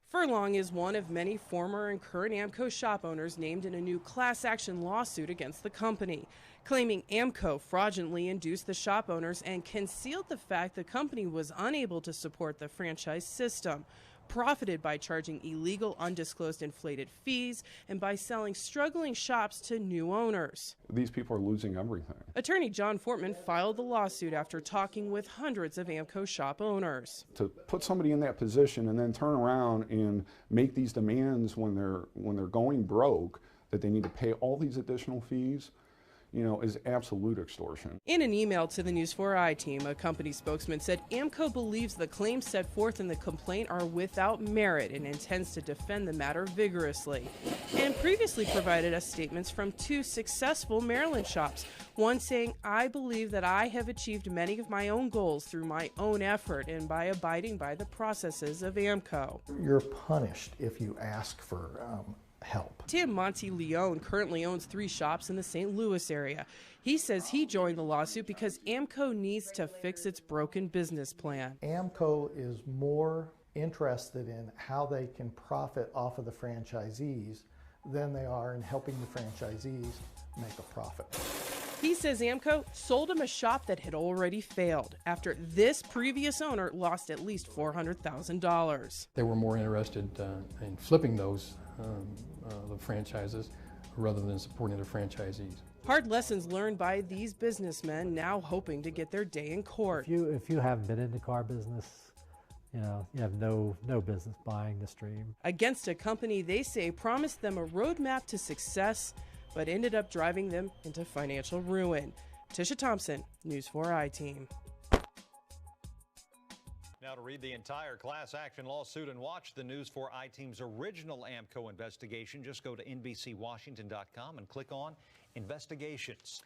Furlong is one of many former and current AAMCO shop owners named in a new class action lawsuit against the company, claiming AAMCO fraudulently induced the shop owners and concealed the fact the company was unable to support the franchise system, profited by charging illegal, undisclosed, inflated fees, and by selling struggling shops to new owners. These people are losing everything. Attorney Jon Fortman filed the lawsuit after talking with hundreds of AAMCO shop owners. To put somebody in that position and then turn around and make these demands when they're going broke, that they need to pay all these additional fees, is absolute extortion. In an email to the News 4i team, a company spokesman said AAMCO believes the claims set forth in the complaint are without merit and intends to defend the matter vigorously, and previously provided us statements from two successful Maryland shops, one saying, "I believe that I have achieved many of my own goals through my own effort and by abiding by the processes of AAMCO." You're punished if you ask for help. Tim Montileone currently owns 3 shops in the St. Louis area. He says he joined the lawsuit because AAMCO needs to fix its broken business plan. AAMCO is more interested in how they can profit off of the franchisees than they are in helping the franchisees make a profit. He says AAMCO sold him a shop that had already failed after this previous owner lost at least $400,000. They were more interested in flipping those the franchises rather than supporting their franchisees. Hard lessons learned by these businessmen now hoping to get their day in court. If you haven't been in the car business, you have no business buying the stream. Against a company they say promised them a roadmap to success, but ended up driving them into financial ruin. Tisha Thompson, News 4i team. Now to read the entire class action lawsuit and watch the News 4i team's original AAMCO investigation, just go to NBCWashington.com and click on Investigations.